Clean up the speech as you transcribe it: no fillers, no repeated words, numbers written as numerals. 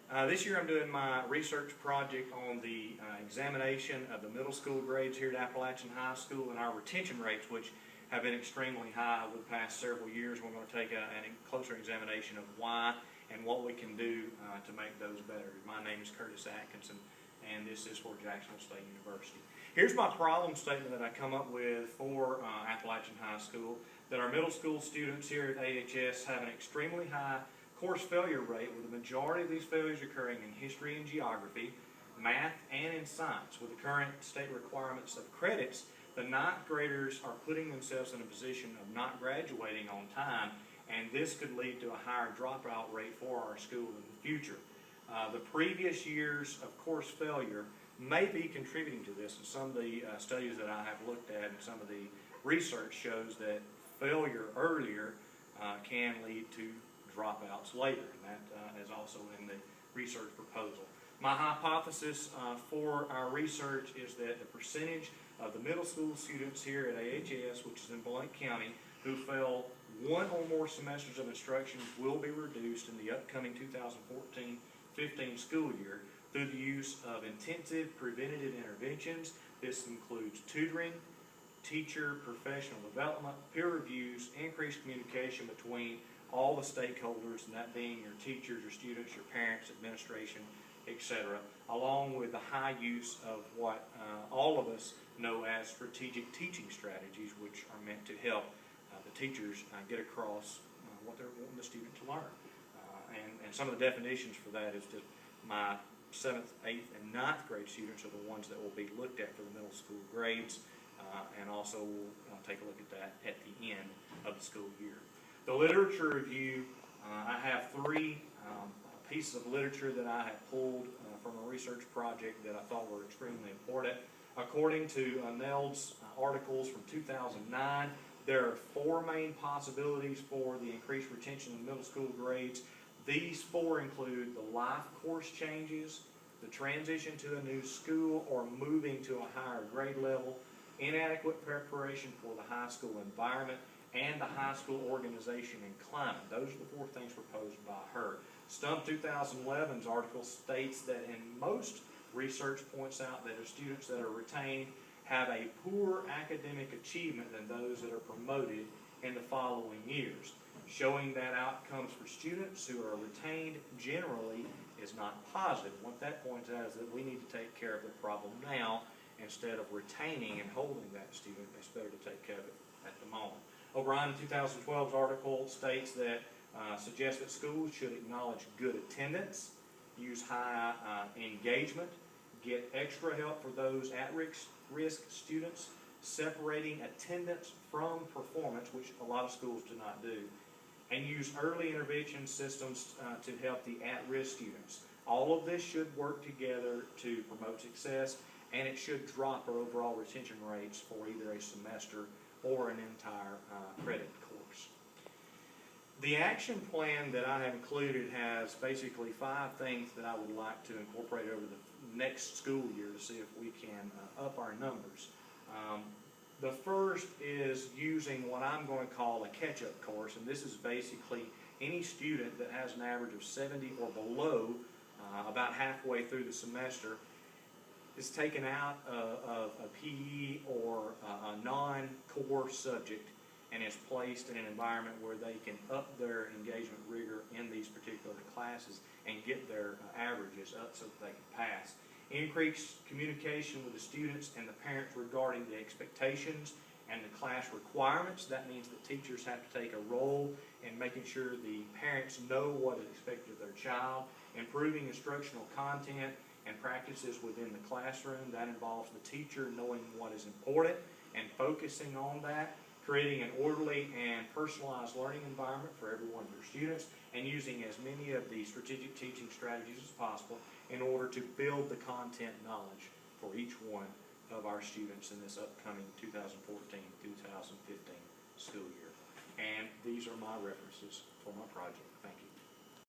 This year I'm doing my research project on the examination of the middle school grades here at Appalachian High School and our retention rates, which have been extremely high over the past several years. We're going to take a closer examination of why and what we can do to make those better. My name is Curtis Atkinson, and this is for Jacksonville State University. Here's my problem statement that I come up with for Appalachian High School, that our middle school students here at AHS have an extremely high course failure rate, with the majority of these failures occurring in history and geography, math, and in science. With the current state requirements of credits, the ninth graders are putting themselves in a position of not graduating on time, and this could lead to a higher dropout rate for our school in the future. The previous years of course failure may be contributing to this, and some of the studies that I have looked at and some of the research shows that failure earlier can lead to dropouts later, and that is also in the research proposal. My hypothesis for our research is that the percentage of the middle school students here at AHS, which is in Blount County, who fail one or more semesters of instruction will be reduced in the upcoming 2014-15 school year through the use of intensive preventative interventions. This includes tutoring, teacher professional development, peer reviews, increased communication between all the stakeholders, and that being your teachers, your students, your parents, administration, etc., along with the high use of what all of us know as strategic teaching strategies, which are meant to help the teachers get across what they're wanting the student to learn. And some of the definitions for that is that my 7th, 8th, and 9th grade students are the ones that will be looked at for the middle school grades, and also we'll take a look at that at the end of the school year. The literature review, I have 3 pieces of literature that I have pulled from a research project that I thought were extremely important. According to NELD's articles from 2009, there are 4 main possibilities for the increased retention in middle school grades. These 4 include the life course changes, the transition to a new school or moving to a higher grade level, inadequate preparation for the high school environment, and the high school organization and climate. Those are the 4 things proposed by her. Stump 2011's article states that in most research points out that the students that are retained have a poor academic achievement than those that are promoted in the following years, showing that outcomes for students who are retained generally is not positive. What that points out is that we need to take care of the problem now instead of retaining and holding that student. It's better to take care of it at the moment. O'Brien in 2012's article states that suggests that schools should acknowledge good attendance, use high engagement, get extra help for those at-risk students, separating attendance from performance, which a lot of schools do not do, and use early intervention systems to help the at-risk students. All of this should work together to promote success, and it should drop our overall retention rates for either a semester or an entire credit course. The action plan that I have included has basically 5 things that I would like to incorporate over the next school year to see if we can up our numbers. The first is using what I'm going to call a catch-up course, and this is basically any student that has an average of 70 or below about halfway through the semester is taken out of a PE or a non-core subject and is placed in an environment where they can up their engagement rigor in these particular classes and get their averages up so that they can pass. Increase communication with the students and the parents regarding the expectations and the class requirements. That means that teachers have to take a role in making sure the parents know what is expected of their child. Improving instructional content and practices within the classroom. That involves the teacher knowing what is important and focusing on that. Creating an orderly and personalized learning environment for every one of your students, and using as many of the strategic teaching strategies as possible in order to build the content knowledge for each one of our students in this upcoming 2014-2015 school year. And these are my references for my project. Thank you.